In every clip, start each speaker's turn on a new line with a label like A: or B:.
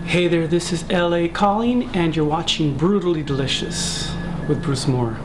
A: Hey there, this is LA calling, and you're watching Brutally Delicious with Bruce Moore.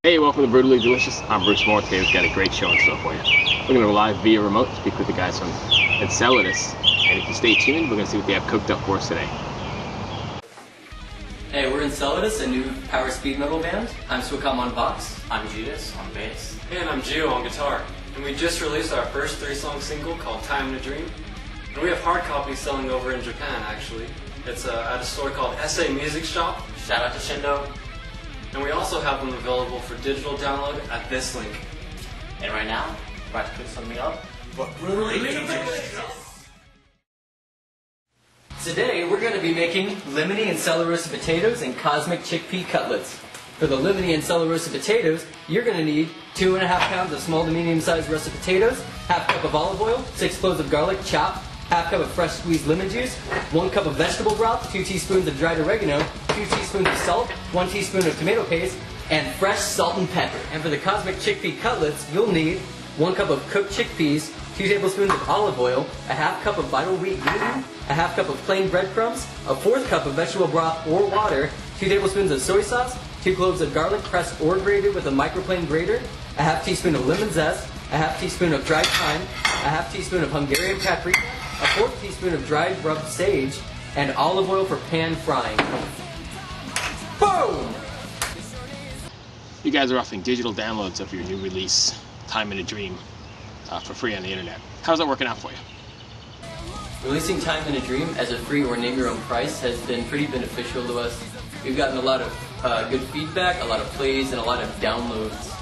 B: Hey, welcome to Brutally Delicious. I'm Bruce Moore. Today we've got a great show in store for you. We're going to go live via remote to speak with the guys from Enceladus. And if you stay tuned, we're going to see what they have cooked up for us today.
C: Hey, we're Enceladus, a new power speed metal band. I'm Swicom on Vox.
D: I'm Judas on bass.
E: And I'm Gio on guitar. And we just released our first 3-song single called Time in a Dream. And we have hard copies selling over in Japan, actually. It's at a store called SA Music Shop.
D: Shout out to Shindo.
E: And we also have them available for digital download at this link.
D: And right now, we're about to cook something up.
C: Today, we're going to be making lemony and celerosa potatoes and cosmic chickpea cutlets. For the lemony and celerosa potatoes, you're going to need 2.5 pounds of small to medium-sized russet potatoes, half cup of olive oil, 6 cloves of garlic chopped, half cup of fresh squeezed lemon juice, 1 cup of vegetable broth, 2 teaspoons of dried oregano, 2 teaspoons of salt, 1 teaspoon of tomato paste, and fresh salt and pepper. And for the cosmic chickpea cutlets, you'll need 1 cup of cooked chickpeas, 2 tablespoons of olive oil, a half cup of vital wheat gluten, a half cup of plain breadcrumbs, a 1/4 cup of vegetable broth or water, 2 tablespoons of soy sauce, 2 cloves of garlic pressed or grated with a microplane grater, a half teaspoon of lemon zest, a half teaspoon of dried thyme, a half teaspoon of Hungarian paprika, a 1/4 teaspoon of dried rubbed sage, and olive oil for pan frying. Boom!
B: You guys are offering digital downloads of your new release, Time in a Dream, for free on the internet. How's that working out for you?
C: Releasing Time in a Dream as a free or name your own price has been pretty beneficial to us. We've gotten a lot of good feedback, a lot of plays, and a lot of downloads.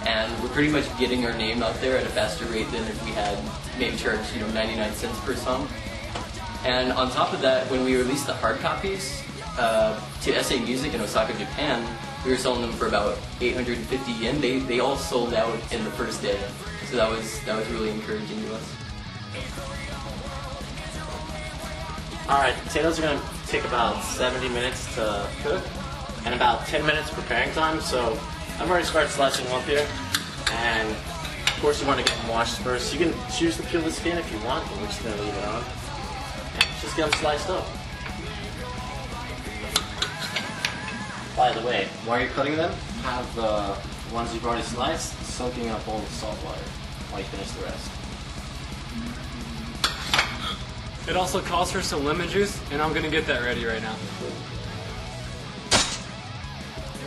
C: And we're pretty much getting our name out there at a faster rate than if we had maybe charged 99 cents per song. And on top of that, when we released the hard copies to SA Music in Osaka, Japan, we were selling them for about 850 yen. They all sold out in the first day, so that was really encouraging to us.
D: Alright, potatoes are going to take about 70 minutes to cook and about 10 minutes preparing time, so I've already started slicing them up here. And of course you want to get them washed first. You can choose to peel the skin if you want, but we're just going to leave it on. And just get them sliced up. By the way, while you're cutting them, have the ones you've already sliced soaking in a bowl of salt water while you finish the rest.
E: It also calls for some lemon juice, and I'm going to get that ready right now.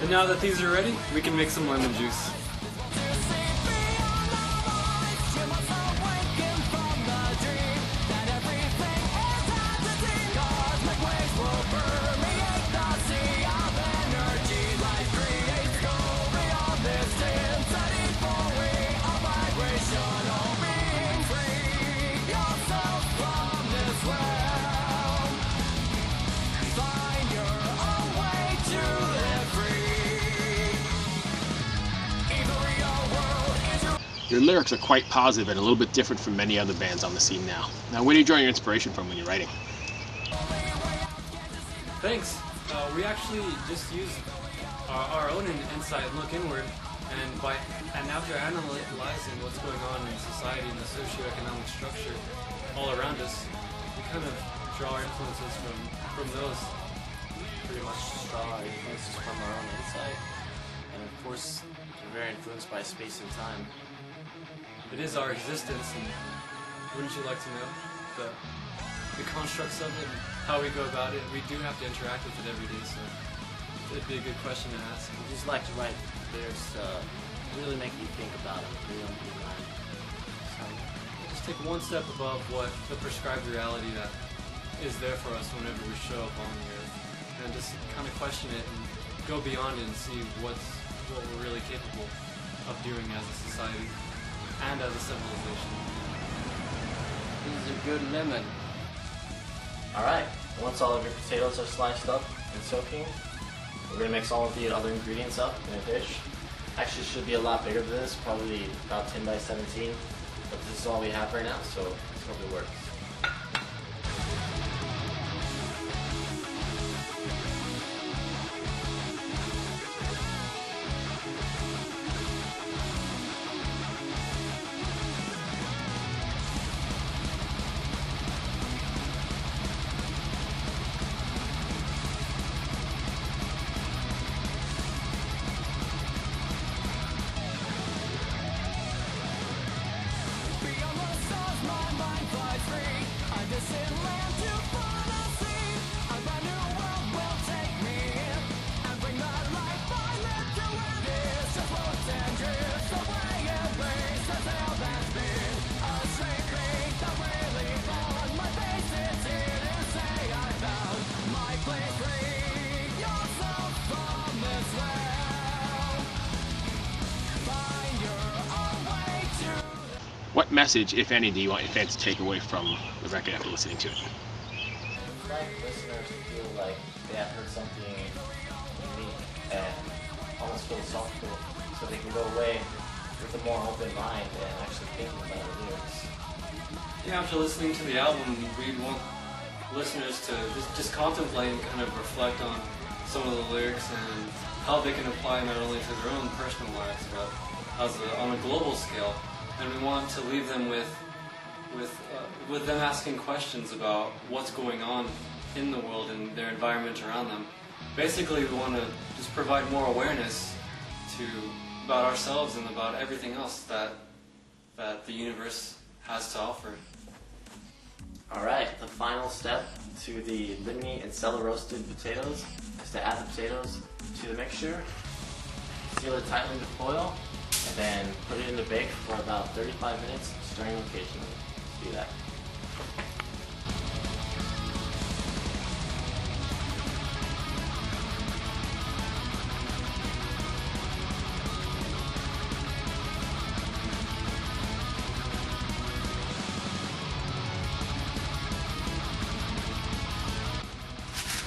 E: And now that these are ready, we can make some lemon juice.
B: Your lyrics are quite positive and a little bit different from many other bands on the scene now. Now, where do you draw your inspiration from when you're writing?
E: Thanks. We actually just use our own insight and look inward, and after analyzing what's going on in society and the socioeconomic structure all around us, we kind of draw our influences from those.
D: Pretty much draw our influences from our own insight. And of course, we're very influenced by space and time.
E: It is our existence, and wouldn't you like to know the constructs of it, and how we go about it? We do have to interact with it every day, so it'd be a good question to ask.
D: We just like to write lyrics to really make you think about them, really underline
E: take one step above what the prescribed reality that is there for us whenever we show up on the Earth, and just kind of question it and go beyond it and see what we're really capable of doing as a society and as a civilization.
C: This is a good lemon.
D: Alright, once all of your potatoes are sliced up and soaking, we're going to mix all of the other ingredients up in a dish. Actually, it should be a lot bigger than this, probably about 10 by 17, but this is all we have right now, so let's hope it works.
B: What message, if any, do you want your fans to take away from the record after listening to it?
D: I'd like listeners to feel like they have heard something unique and almost philosophical, so they can go away with a more open mind and actually thinking about the lyrics.
E: Yeah, after listening to the album, we'd want listeners to just contemplate and kind of reflect on some of the lyrics and how they can apply not only to their own personal lives, but on a global scale. And we want to leave them with them asking questions about what's going on in the world and their environment around them. Basically, we want to just provide more awareness about ourselves and about everything else that the universe has to offer.
D: Alright, the final step to the limini and celery roasted potatoes is to add the potatoes to the mixture, seal it tightly with foil, and then put it in the bake for about 35 minutes, stirring occasionally. Do that.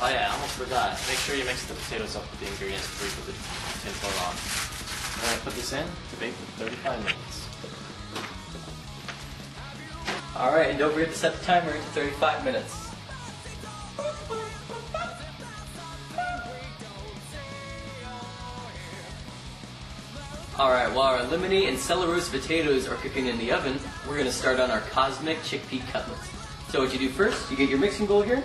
D: Oh yeah, I almost forgot. Make sure you mix the potatoes up with the ingredients before you put the tin foil on. I'm going to put this in to bake for 35 minutes.
C: Alright, and don't forget to set the timer to 35 minutes. Alright, while our limini and celery potatoes are cooking in the oven, we're going to start on our cosmic chickpea cutlets. So what you do first, you get your mixing bowl here,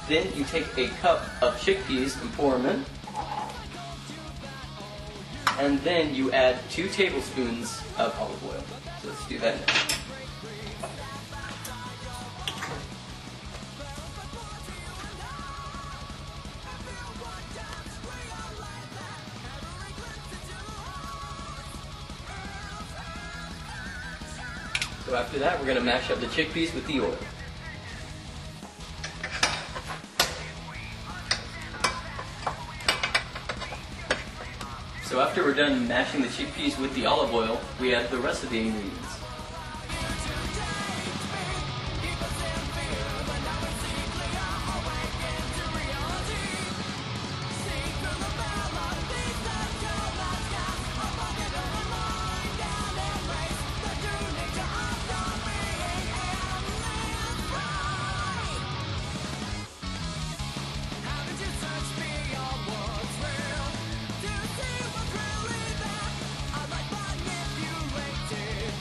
C: then you take a cup of chickpeas and pour them in. And then you add 2 tablespoons of olive oil. So let's do that now. So after that, we're going to mash up the chickpeas with the oil. So after we're done mashing the chickpeas with the olive oil, we add the rest of the ingredients.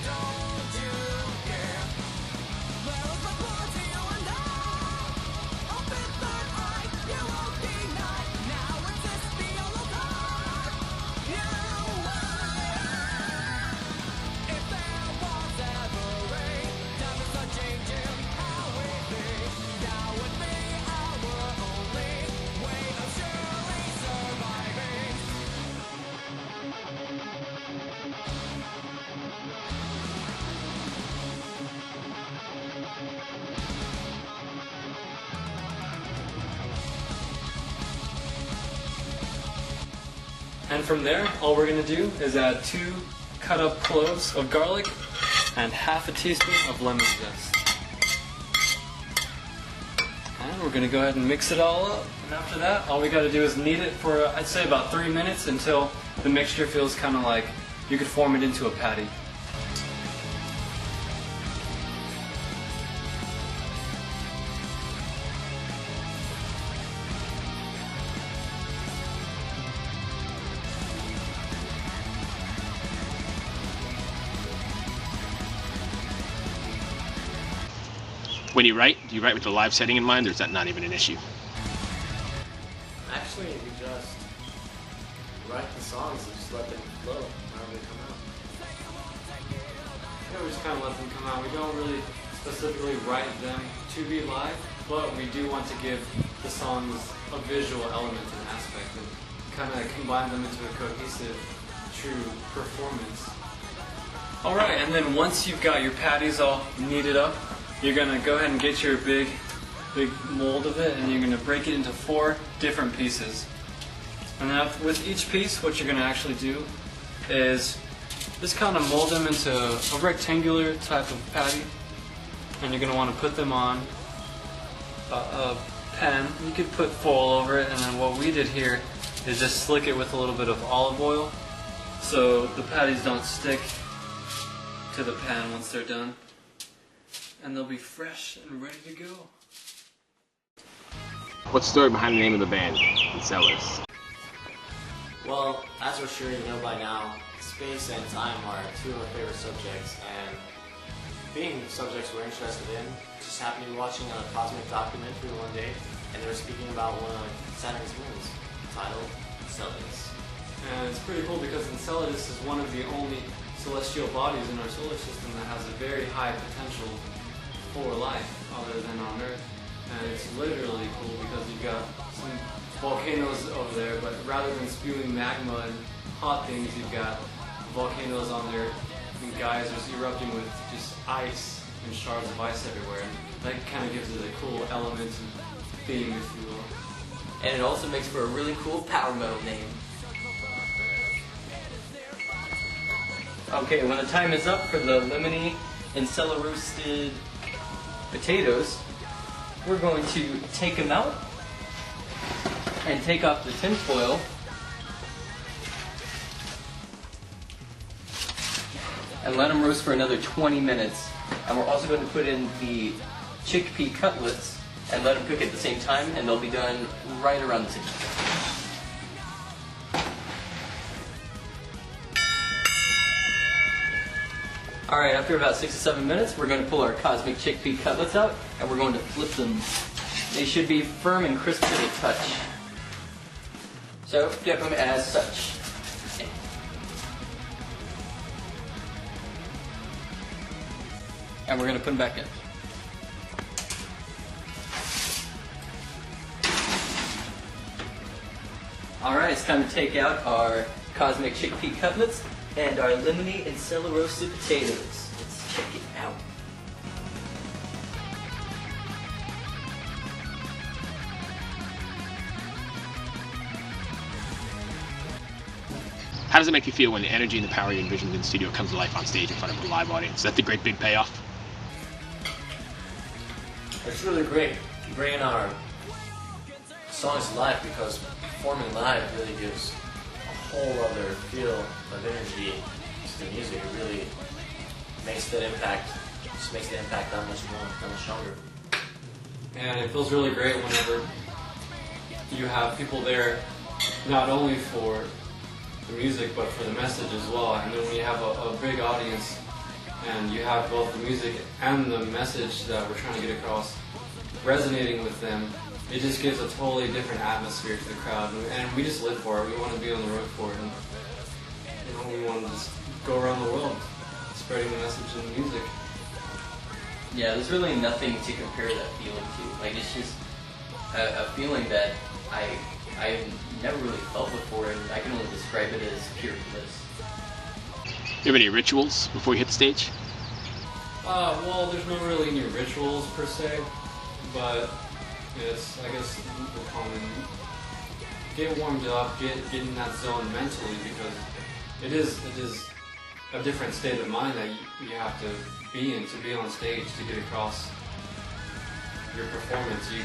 F: Don't
E: And from there, all we're going to do is add 2 cut up cloves of garlic and half a teaspoon of lemon zest. And we're going to go ahead and mix it all up. And after that, all we got to do is knead it for, I'd say, about 3 minutes until the mixture feels kind of like you could form it into a patty.
B: When you write, do you write with the live setting in mind, or is that not even an issue?
D: Actually, we just write the songs and just let them flow however they come out.
E: Yeah, we just kind of let them come out. We don't really specifically write them to be live, but we do want to give the songs a visual element and aspect and kind of combine them into a cohesive, true performance. Alright, and then once you've got your patties all kneaded up, you're going to go ahead and get your big mold of it, and you're going to break it into 4 different pieces. And now with each piece, what you're going to actually do is just kind of mold them into a rectangular type of patty. And you're going to want to put them on a pan. You could put foil over it, and then what we did here is just slick it with a little bit of olive oil so the patties don't stick to the pan once they're done. And they'll be fresh and ready to go.
B: What's the story behind the name of the band, Enceladus?
D: Well, as we're sure you know by now, space and time are 2 of our favorite subjects, and being subjects we're interested in, just happened to be watching a cosmic documentary one day, and they were speaking about one of Saturn's moons, titled Enceladus.
E: And it's pretty cool because Enceladus is one of the only celestial bodies in our solar system that has a very high potential for life other than on Earth. And it's literally cool because you've got some volcanoes over there, but rather than spewing magma and hot things, you've got volcanoes on there and geysers erupting with just ice and shards of ice everywhere. And that kind of gives it a cool element and theme, if you will.
C: And it also makes for a really cool power metal name. Okay, when the time is up for the lemony Enceladus roasted potatoes, we're going to take them out and take off the tin foil and let them roast for another 20 minutes. And we're also going to put in the chickpea cutlets and let them cook at the same time, and they'll be done right around the same time. Alright, after about 6 to 7 minutes, we're going to pull our cosmic chickpea cutlets out, and we're going to flip them. They should be firm and crisp to the touch. So, dip them as such. And we're going to put them back in. Alright, it's time to take out our cosmic chickpea cutlets and our lemony Enceladus roasted potatoes. Let's check it out.
B: How does it make you feel when the energy and the power you envisioned in the studio comes to life on stage in front of a live audience? Is that the great big payoff?
D: It's really great bringing our songs to life, because performing live really gives a whole other feel of energy to the music. It really makes that impact, just makes the impact that much more, that much stronger.
E: And it feels really great whenever you have people there, not only for the music but for the message as well. And then when you have a big audience and you have both the music and the message that we're trying to get across resonating with them, it just gives a totally different atmosphere to the crowd. And we just live for it. We want to be on the road for it. And we want to just go around the world spreading the message and the music.
C: Yeah, there's really nothing to compare that feeling to. Like, it's just a feeling that I never really felt before, and I can only describe it as pure bliss.
B: Do you have any rituals before you hit the stage?
E: Well, there's not really any rituals per se, but it's, I guess, the common get warmed up, get in that zone mentally, because it is a different state of mind that you have to be in to be on stage to get across your performance. You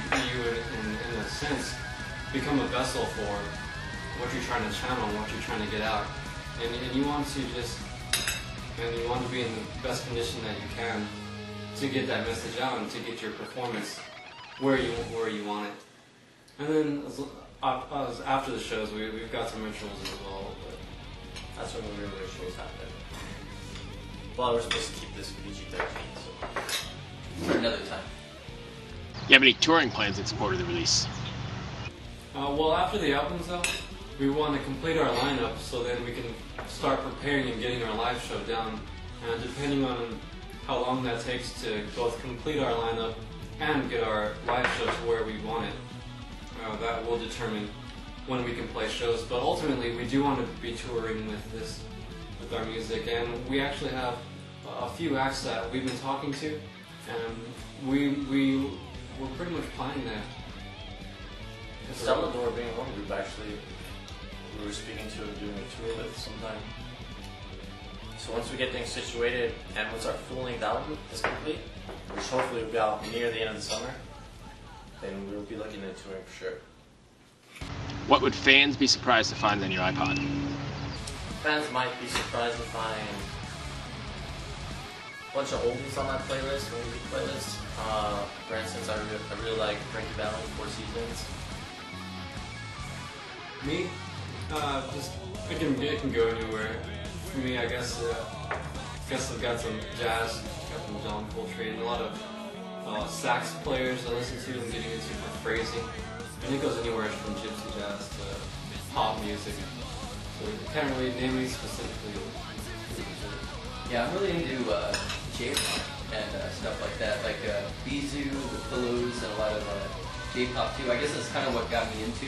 E: in a sense become a vessel for what you're trying to channel, what you're trying to get out, and you want to be in the best condition that you can to get that message out and to get your performance where you want it. And then after the shows, we've got some rituals as well. But
D: that's when the real rituals happen. Well, we're supposed to keep this PG-13, so
C: for another time.
B: You have any touring plans in support of the release?
E: Well, after the album's out, we want to complete our lineup so then we can start preparing and getting our live show down. And depending on how long that takes to both complete our lineup and get our live show to where we want it, that will determine when we can play shows. But ultimately, we do want to be touring with our music, and we actually have a few acts that we've been talking to, and we're pretty much planning that.
D: Enceladus being one group, actually, we were speaking to and doing a tour with sometime. So once we get things situated and once our full-length album is complete, which hopefully will be out near the end of the summer, then we'll be looking at touring for sure.
B: What would fans be surprised to find on your iPod?
D: Fans might be surprised to find a bunch of oldies on that playlist, movie playlist. For instance, I really like Frankie Valli, Four Seasons.
E: Me? It can go anywhere. For me, I guess I've got some jazz, got some John Coltrane, a lot of sax players I listen to and getting into for phrasing. And it goes anywhere from gypsy jazz to pop music. So I can't really name any specifically.
C: Yeah, I'm really into J-pop and stuff like that, like Bizu, the Pillows, and a lot of J-pop too. I guess that's kind of what got me into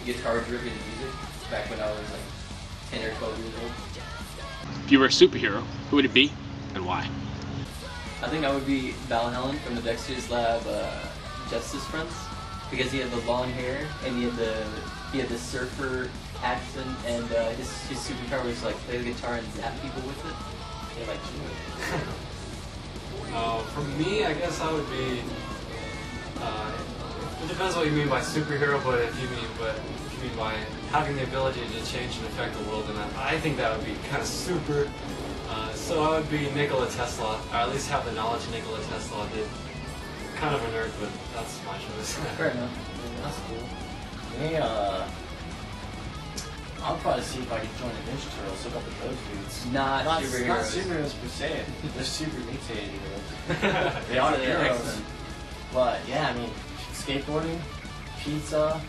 C: guitar-driven music back when I was like 10 or 12 years old.
B: If you were a superhero, who would it be and why?
C: I think I would be Val Helen from the Dexter's Lab Justice Fronts, because he had the long hair and he had the surfer accent, and his superpower was like play the guitar and zap people with it. They like
E: for me, I guess I would be. It depends what you mean by superhero, but if you mean by having the ability to change and affect the world, then I think that would be kind of super. So I would be Nikola Tesla, or at least have the knowledge Nikola Tesla did. Kind of a nerd, but that's my choice.
C: Fair enough.
D: That's cool. Me, I'll probably see if I can join the Ninja Turtles, hook up with those dudes.
C: Not superheroes.
D: Not superheroes per se. They're super mutated heroes. They are heroes. But yeah, I mean, skateboarding, pizza,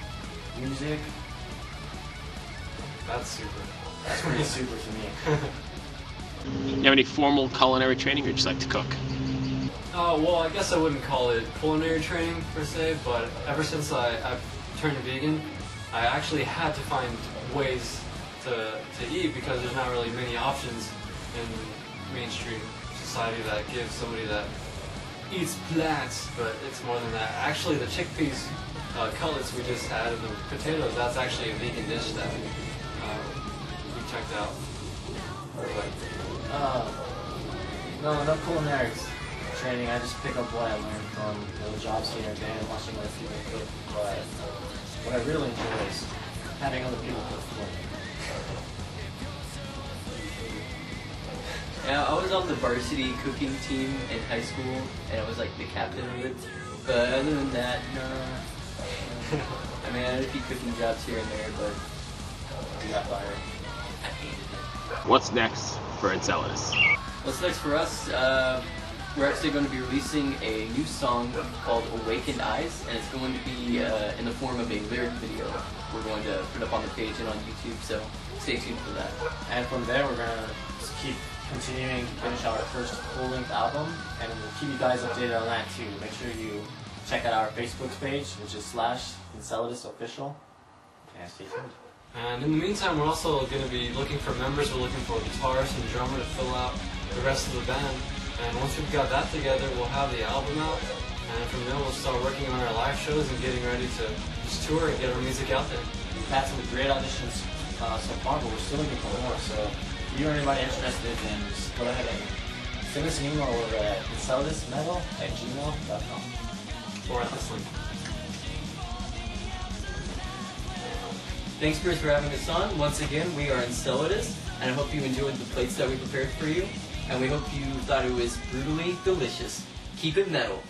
D: music.
E: That's super.
D: That's pretty super to me.
B: You have any formal culinary training, or just like to cook?
E: Well, I guess I wouldn't call it culinary training per se, but ever since I've turned vegan, I actually had to find ways to eat, because there's not really many options in mainstream society that gives somebody that eats plants, but it's more than that. Actually, the chickpeas cutlets we just had and the potatoes, that's actually a vegan dish that we checked out.
D: No culinary training. I just pick up what I learned from the jobs here and there and watching other people cook. But what I really enjoy is having other people cook for me.
C: Yeah, I was on the varsity cooking team in high school, and I was like the captain of it. But other than that, no. I mean, I had a few cooking jobs here and there, but we got fired. I hated it.
B: What's next for Enceladus?
C: What's next for us? We're actually going to be releasing a new song called Awakened Eyes, and it's going to be in the form of a lyric video. We're going to put up on the page and on YouTube, so stay tuned for that.
D: And from there, we're going to keep continuing to finish our first full-length album, and we'll keep you guys updated on that too. Make sure you check out our Facebook page, which is /Enceladus Official, and stay tuned.
E: And in the meantime, we're also going to be looking for members. We're looking for a guitarist and drummer to fill out the rest of the band. And once we've got that together, we'll have the album out. And from there, we'll start working on our live shows and getting ready to just tour and get our music out there.
D: We've had some great auditions so far, but we're still looking for more. So if you're anybody interested, then just go ahead and send us an email over at enceladusmetal@gmail.com or at this link.
C: Thanks, Bruce, for having us on. Once again, we are Enceladus, and I hope you enjoyed the plates that we prepared for you, and we hope you thought it was brutally delicious. Keep it metal.